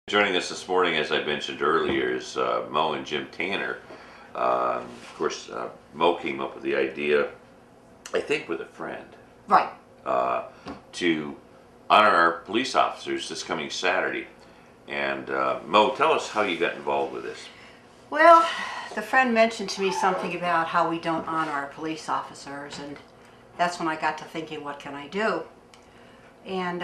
Joining us this morning, as I mentioned earlier, is Mo and Jim Tanner. Of course, Mo came up with the idea, I think with a friend, Right. to honor our police officers this coming Saturday. And Mo, tell us how you got involved with this. Well, the friend mentioned to me something about how we don't honor our police officers, and that's when I got to thinking, what can I do? And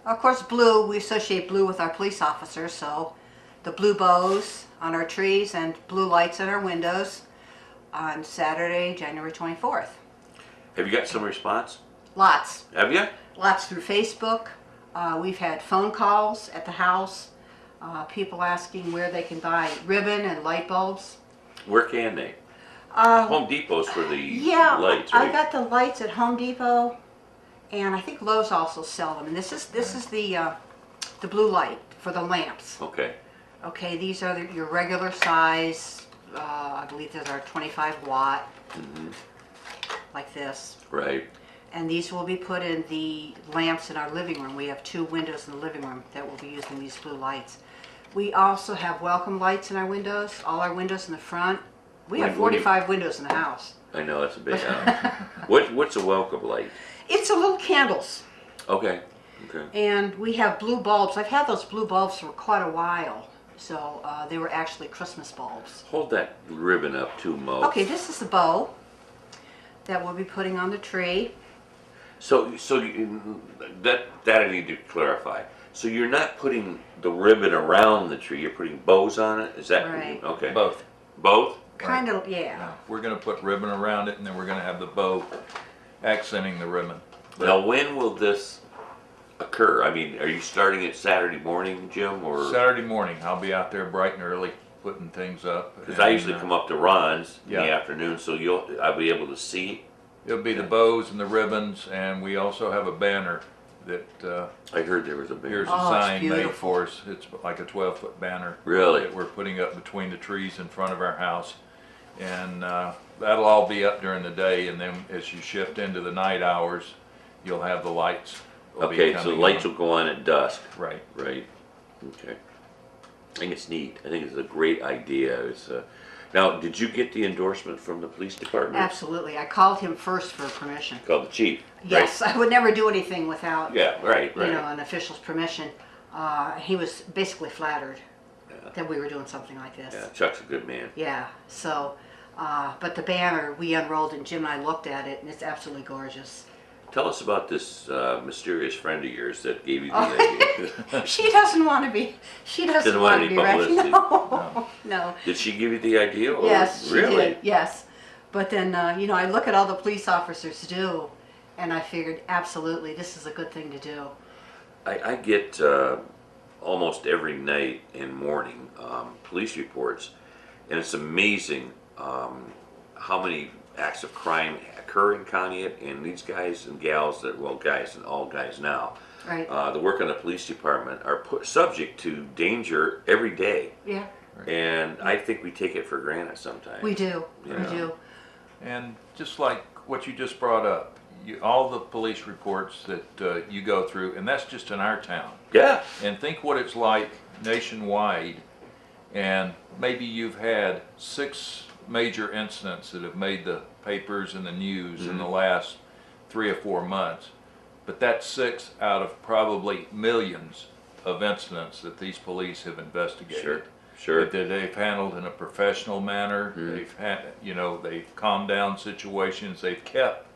of course, blue, we associate blue with our police officers, so the blue bows on our trees and blue lights in our windows on Saturday, January 24th. Have you got some response? Lots. Have you? Lots through Facebook. We've had phone calls at the house, people asking where they can buy ribbon and light bulbs. Where can they? Home Depot's for the lights, right? I got the lights at Home Depot, and I think Lowe's also sell them. And this is the blue light for the lamps. Okay. Okay, these are your regular size. I believe these are 25 watt, like this. Right. And these will be put in the lamps in our living room. We have 2 windows in the living room that will be using these blue lights. We also have welcome lights in our windows, all our windows in the front. We have 45 windows in the house. I know, that's a big house. What's a welcome light? It's a little candles. Okay. Okay. And we have blue bulbs. I've had those blue bulbs for quite a while. So they were actually Christmas bulbs. Hold that ribbon up too, Mo. Okay, this is the bow that we'll be putting on the tree. So that I need to clarify. So you're not putting the ribbon around the tree, you're putting bows on it? Is that Right. okay? Both. Both? Kind of, yeah. Yeah. We're going to put ribbon around it, and then we're going to have the bow accenting the ribbon. Now, when will this occur? I mean, are you starting it Saturday morning, Jim, or? Saturday morning, I'll be out there bright and early putting things up. Because I usually come up to Ron's in the Yeah. afternoon, so I'll be able to see. It'll be the bows and the ribbons, and we also have a banner that I heard there was a big. here's a Oh, it's sign made beautiful. for us. It's like a 12-foot banner. Really? That we're putting up between the trees in front of our house. And that'll all be up during the day, and then as you shift into the night hours, you'll have the lights. will be Okay, so the coming lights on. will go on at dusk. Right. Right. Okay. I think it's neat. I think it's a great idea. Now, did you get the endorsement from the police department? Absolutely. I called him first for permission. Called the chief. Right? Yes, I would never do anything without Yeah. Right. Right. an official's permission. He was basically flattered Yeah. that we were doing something like this. Yeah. Chuck's a good man. Yeah, so, but the banner, we unrolled and Jim and I looked at it, and it's absolutely gorgeous. Tell us about this mysterious friend of yours that gave you the idea. She doesn't want to be, she doesn't Didn't want want to any be publicity. recognized. No, no. Did she give you the idea? Or Yes, she really? did, yes. But then, I look at all the police officers do, and I figured, absolutely, this is a good thing to do. I get almost every night and morning police reports, and it's amazing how many acts of crime occur in Conneaut, and these guys and gals guys and all guys now Right. that work in the police department are subject to danger every day, Yeah, and I think we take it for granted sometimes. we do, Yeah. we do. And just like what you just brought up, all the police reports that you go through, and that's just in our town. Yeah. And think what it's like nationwide, and maybe you've had 6 major incidents that have made the papers and the news in the last 3 or 4 months. But that's 6 out of probably millions of incidents that these police have investigated. Sure. Sure. That they've handled in a professional manner. They've had, they've calmed down situations. They've kept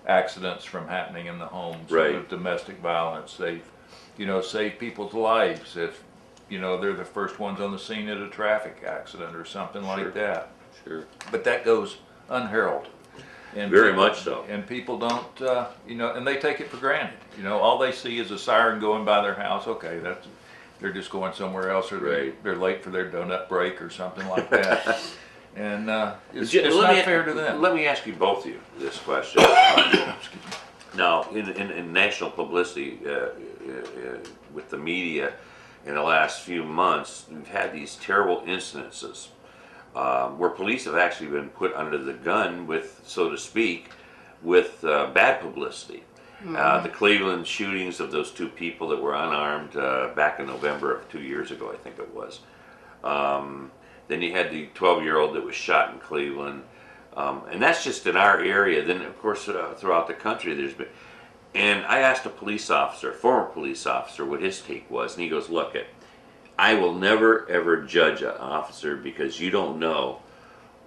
accidents from happening in the homes. Right. Of domestic violence. They've, saved people's lives if, they're the first ones on the scene at a traffic accident or something Sure. like that. Sure. But that goes unheralded. And Very people- much so. And people don't, and they take it for granted. All they see is a siren going by their house. Okay, they're just going somewhere else, or Right. they're late for their donut break or something like that. And it's Let not me- fair to them. Let me ask you both of you this question. Now, in national publicity with the media in the last few months, we've had these terrible incidences where police have actually been put under the gun with, so to speak, with bad publicity. The Cleveland shootings of those two people that were unarmed back in November of 2 years ago, I think it was. Then you had the 12-year-old that was shot in Cleveland. And that's just in our area. Then, of course, throughout the country, there's been. And I asked a police officer, former police officer, what his take was. And he goes, look, I will never, ever judge an officer because you don't know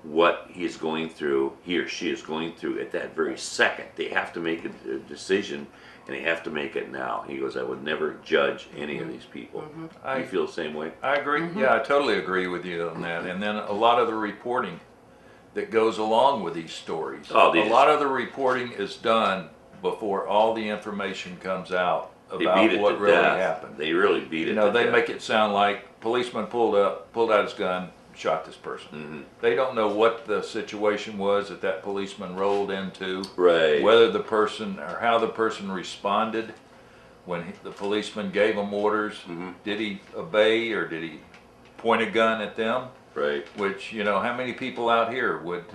what he is going through, he or she is going through at that very second. They have to make a decision, and they have to make it now. He goes, I would never judge any of these people. You feel the same way? I agree. Yeah, I totally agree with you on that. And then a lot of the reporting that goes along with these stories. A lot of the reporting is done before all the information comes out about what really happened. They really beat it. You know, they make it sound like policeman pulled out his gun, shot this person. They don't know what the situation was that policeman rolled into, right? Whether the person or how the person responded when the policeman gave him orders. Did he obey or did he point a gun at them? Right. Which, you know, how many people out here would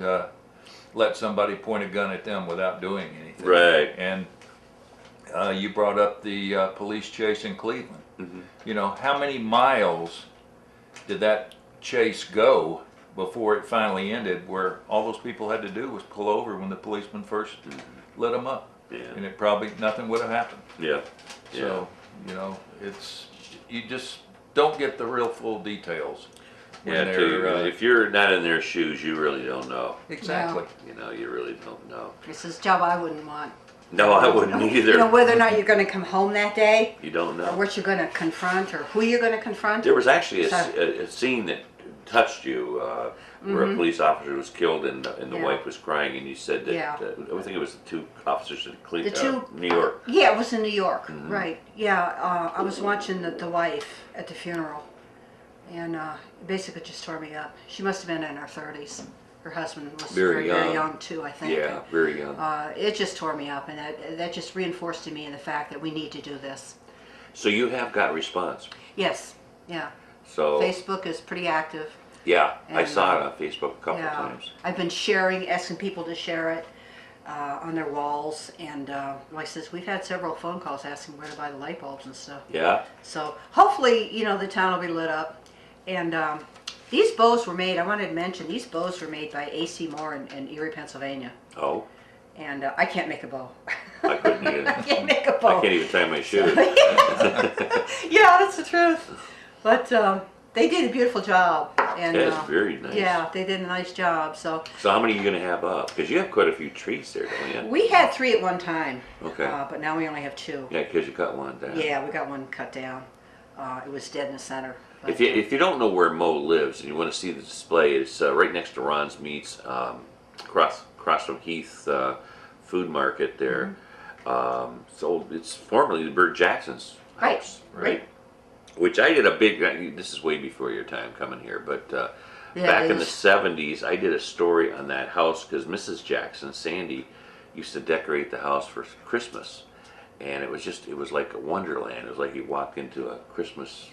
let somebody point a gun at them without doing anything? Right. And you brought up the police chase in Cleveland. You know, how many miles did that chase go before it finally ended, where all those people had to do was pull over when the policeman first lit them up? And it probably, nothing would have happened. So, you know, you just don't get the real full details. If you're not in their shoes, you really don't know. Exactly. You know, you really don't know. This is a job I wouldn't want. No, I wouldn't either. You know, whether or not you're going to come home that day. You don't know. Or what you're going to confront, or who you're going to confront. There was actually a scene that touched you, where a police officer was killed and the wife was crying, and you said that, I think it was the two officers in New York. Yeah, it was in New York, right. Yeah, I was watching the wife at the funeral, and it basically just tore me up. She must have been in her 30s. Her husband was very young too, I think. Yeah, very young. It just tore me up, and that just reinforced to me in the fact that we need to do this. So you have got response? Yes, yeah. So Facebook is pretty active. Yeah, I saw it on Facebook a couple times. I've been asking people to share it on their walls, and like I says, we've had several phone calls asking where to buy the light bulbs and stuff. Yeah. So hopefully, you know, the town will be lit up. And these bows were made, I wanted to mention, these bows were made by A.C. Moore in Erie, Pennsylvania. Oh. And I can't make a bow. I couldn't either. I can't make a bow. I can't even tie my shoes. Yeah, that's the truth. But they did a beautiful job. And, That's very nice. Yeah, they did a nice job. So how many are you going to have up? Because you have quite a few trees there, don't you? we had 3 at one time. Okay. But now we only have 2. Yeah, because you cut one down. Yeah, we got one cut down. It was dead in the center. But, If you don't know where Mo lives and you want to see the display, it's right next to Ron's Meats, across from Heath Food Market there. So it's formerly Bert Jackson's house, right? Which I did a big. This is way before your time coming here, but back in the '70s, I did a story on that house because Mrs. Jackson, Sandy, used to decorate the house for Christmas, and it was like a wonderland. It was like you walked into a Christmas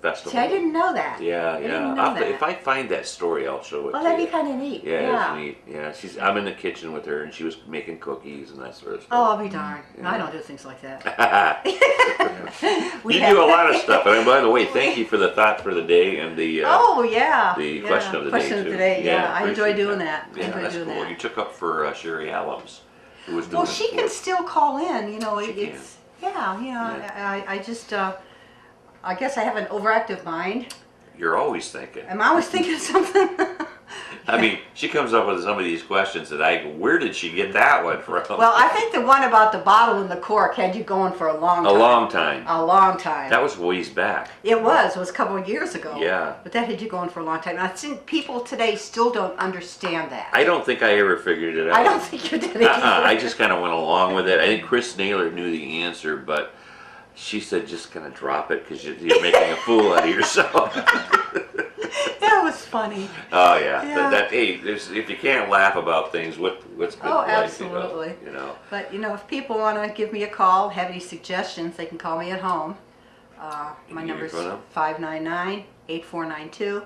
festival. See, I didn't know that. Yeah, yeah. If I find that story, I'll show it. Oh, that'd be kind of neat. Yeah, it's neat. Yeah, I'm in the kitchen with her, and she was making cookies and that sort of stuff. Oh, I'll be darned. No, I don't do things like that. You do a lot of stuff. And by the way, thank you for the thought for the day and the the question of the day. Yeah, I enjoy doing that. Yeah, that's cool. You took up for Sherry Allums, who was doing. Well, she can still call in. You know, it's can. I just. I guess I have an overactive mind. You're always thinking. I'm always thinking of something. I mean, she comes up with some of these questions that where did she get that one from? Well, I think the one about the bottle and the cork had you going for a long time. A long time. A long time. That was ways back. It was a couple of years ago. Yeah. But that had you going for a long time. And I think people today still don't understand that. I don't think I ever figured it out. I don't think you did either. I just kind of went along with it. I think Chris Naylor knew the answer, but she said, just kind of drop it because you're making a fool out of yourself. That was funny. Oh, yeah. Hey, if you can't laugh about things, what's good life, absolutely. You know? But, you know, if people want to give me a call, have any suggestions, they can call me at home. My number is 599-8492.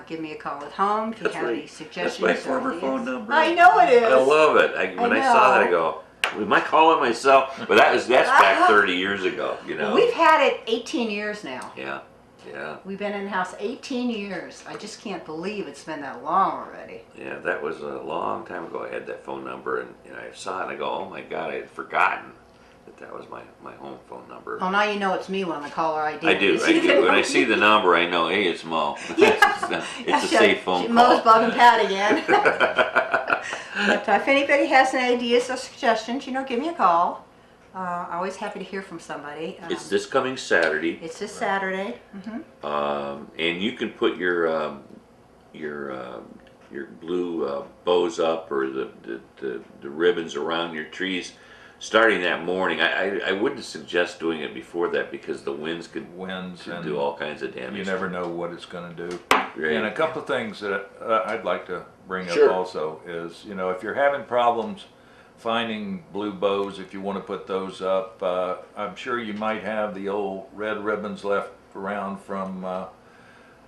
Give me a call at home if you have any suggestions. That's my former phone number. I know it is. I love it. When I saw that, I go, Am I calling myself? But that's back 30 years ago, you know. We've had it 18 years now. Yeah, yeah, We've been in the house 18 years. I just can't believe it's been that long already. yeah. That was a long time ago. I had that phone number, and I saw it, and I go, oh my God, I had forgotten that was my home phone number. Well, now you know it's me when the caller ID. I do. When I see the number, I know, hey, it's Mo. Yeah. It's a safe phone call. Mo's bugging Pat again. But if anybody has any ideas or suggestions, give me a call. Always happy to hear from somebody. It's this coming Saturday. It's this Saturday. And you can put your blue bows up, or the ribbons around your trees starting that morning. I wouldn't suggest doing it before that, because the winds could and do all kinds of damage. you never know what it's going to do. Right. And a couple of things that I'd like to bring Sure. up also is, if you're having problems finding blue bows, if you want to put those up, I'm sure you might have the old red ribbons left around from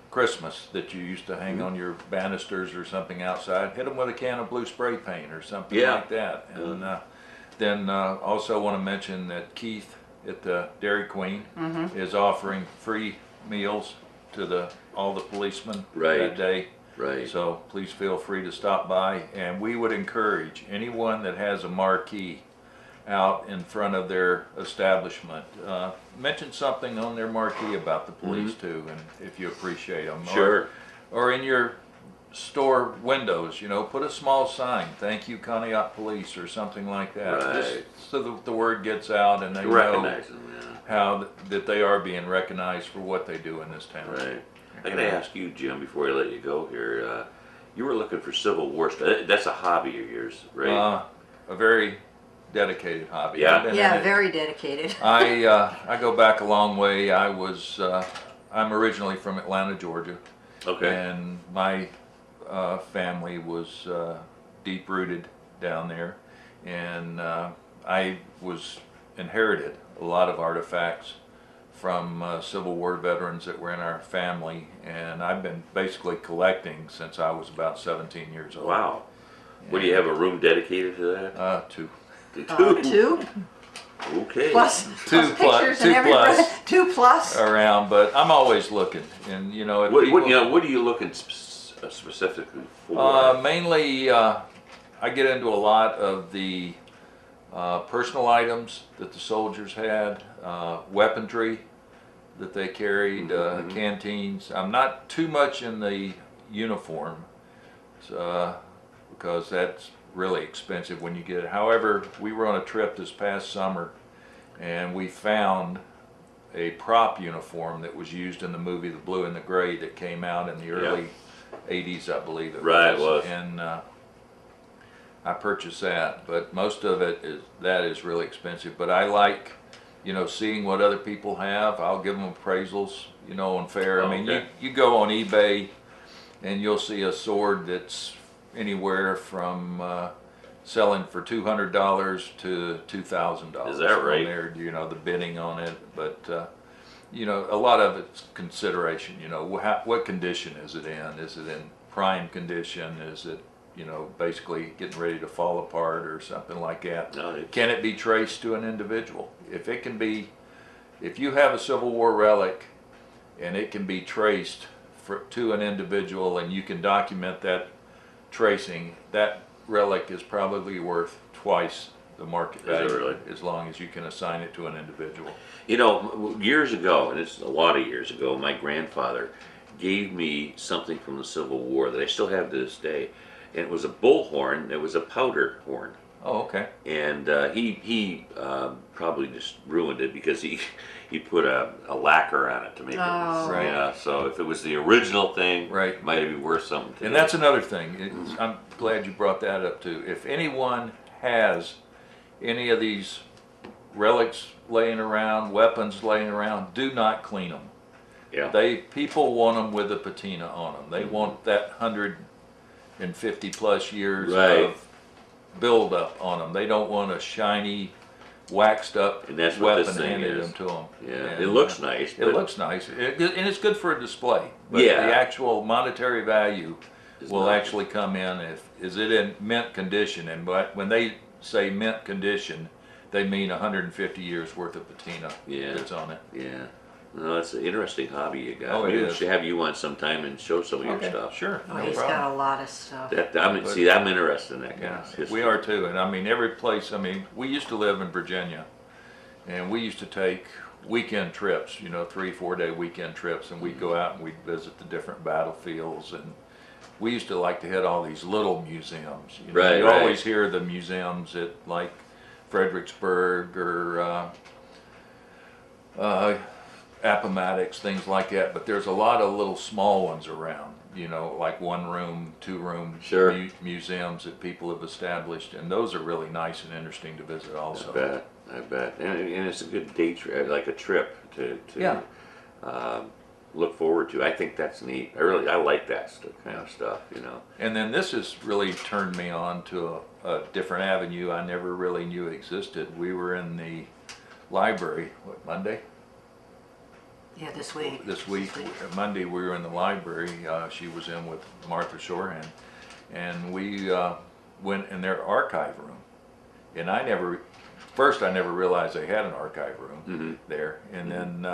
Christmas that you used to hang on your banisters or something outside. Hit them with a can of blue spray paint or something like that. And then also want to mention that Keith at the Dairy Queen is offering free meals to all the policemen that day. Right. So please feel free to stop by, and we would encourage anyone that has a marquee out in front of their establishment, mention something on their marquee about the police too, and if you appreciate them. Sure. Or in your store windows, put a small sign, "Thank you, Conneaut Police," or something like that. Right. Just so the word gets out and they Recognize know them, yeah. how that they are being recognized for what they do in this town. Right. I gotta ask you, Jim, before I let you go here. You were looking for Civil War stuff. That's a hobby of yours, right? A very dedicated hobby. Yeah. I've been in Yeah, it. very dedicated. I go back a long way. I'm originally from Atlanta, Georgia. Okay. And my family was deep rooted down there, and I was inherited a lot of artifacts from Civil War veterans that were in our family, and I've been basically collecting since I was about 17 years old. Wow. What do you have, a room dedicated to that? Two. Two Okay. plus, Two plus plus- pictures two and every plus. 2 plus. Around, but I'm always looking, and if What people, what are you looking specifically for? mainly, I get into a lot of the personal items that the soldiers had, weaponry that they carried, canteens. I'm not too much in the uniform, because that's really expensive when you get it. However, we were on a trip this past summer, and we found a prop uniform that was used in the movie The Blue and the Gray that came out in the early 80s, I believe it was. Right, it was. And I purchased that, but most of it is really expensive. But I like, seeing what other people have. I'll give them appraisals, on fair. I mean, Okay. you go on eBay and you'll see a sword that's anywhere from selling for $200 to $2,000. Is that right? There, the bidding on it, but a lot of it's consideration. What condition is it in? Is it in prime condition? Is it basically getting ready to fall apart or something like that? No, Can it be traced to an individual? If you have a Civil War relic and it can be traced to an individual, and you can document that tracing, that relic is probably worth twice the market Is it value, really? as long as you can assign it to an individual. Years ago, and it's a lot of years ago, my grandfather gave me something from the Civil War that I still have to this day, and it was a bullhorn. It was a powder horn. Oh, okay. And he probably just ruined it, because he put a lacquer on it to make it. Oh. Right. Yeah. So if it was the original thing, Right. it might be worth something. To And you. that's another thing. I'm glad you brought that up too. If anyone has any of these relics laying around, weapons laying around, do not clean them. Yeah. People want them with a patina on them. They want that 150 plus years Right. of build up on them. They don't want a shiny, waxed up And that's what this weapon thing handed is. them to them. Yeah. It looks nice. It But looks nice, and it's good for a display. But Yeah. the actual monetary value It's will not. actually come in if is it in mint condition, and when they say mint condition, they mean 150 years worth of patina Yeah. that's on it. Yeah. No, it's an interesting hobby you got. Oh, it Maybe we is. should have you on sometime and show some of your stuff. Sure, Oh, no he's problem. got a lot of stuff. See, I'm interested in that kind Yeah, of history. we are too, and I mean, every place, I mean, we used to live in Virginia, and we used to take weekend trips, you know, 3-4 day weekend trips, and we'd go out and we'd visit the different battlefields, and we used to like to hit all these little museums. You know, Right, you right. always hear the museums at like Fredericksburg or Appomattox, things like that, but there's a lot of little small ones around, you know, like 1-room, 2-room Sure. museums that people have established, and those are really nice and interesting to visit also. I bet. And it's a good day trip, like a trip to Yeah. look forward to. I think that's neat. I like that kind of stuff, you know. And then this has really turned me on to a different avenue I never really knew existed. We were in the library, what, Monday? Yeah, this week. This week, Monday, we were in the library. She was in with Martha Shorehand, and we went in their archive room. And I never realized they had an archive room there. And then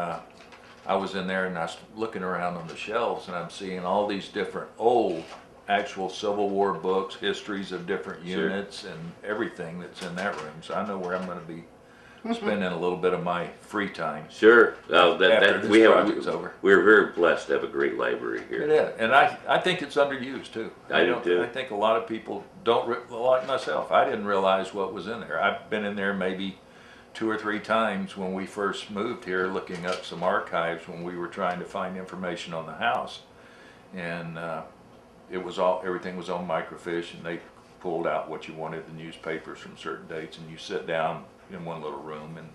I was in there and I was looking around on the shelves, and I'm seeing all these different old actual Civil War books, histories of different Sure. units, and everything that's in that room. So I know where I'm going to be spending a little bit of my free time. Sure. After this project's over. We're very blessed to have a great library here. It is, and I think it's underused too. I do too. I think a lot of people don't, like myself, I didn't realize what was in there. I've been in there maybe 2 or 3 times when we first moved here, looking up some archives when we were trying to find information on the house, and everything was on microfiche, and they pulled out what you wanted, the newspapers from certain dates, and you sit down in one little room and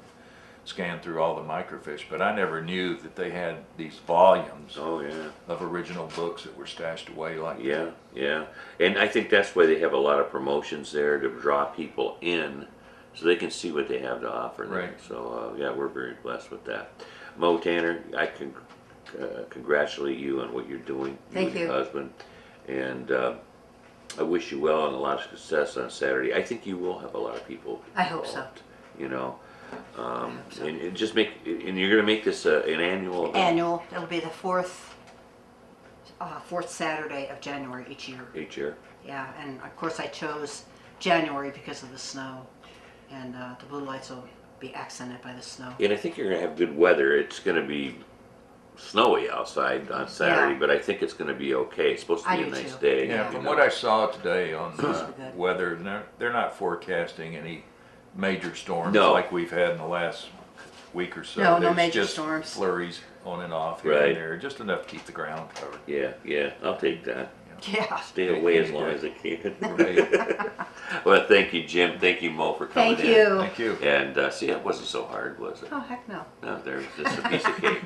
scan through all the microfiche. But I never knew that they had these volumes Oh, yeah. of original books that were stashed away like Yeah, yeah. And I think that's why they have a lot of promotions there to draw people in so they can see what they have to offer there. Right. So, yeah, we're very blessed with that. Mo Tanner, I can congratulate you on what you're doing. Thank and your you. husband. And I wish you well and a lot of success on Saturday. I think you will have a lot of people I hope so. involved, you know. so. And just and you're going to make this an annual event Annual. It'll be the fourth Saturday of January each year. each year. Yeah, and of course I chose January because of the snow, and the blue lights will be accented by the snow. And I think you're going to have good weather. It's going to be snowy outside on Saturday, Yeah. but I think it's going to be okay. It's supposed to I be a do nice too. day. Yeah, you from know. what I saw today on Supposed to be good. weather, they're not forecasting any major storms No. like we've had in the last week or so. No There's major just storms. flurries on and off here Right. and there, just enough to keep the ground covered. Yeah, I'll take that. Yeah. Stay away as long as I can. Right. Well, thank you, Jim. Thank you, Mo, for coming Thank in. you. Thank you. And see, it wasn't so hard, was it? Oh, heck no. No, there's just a piece of cake.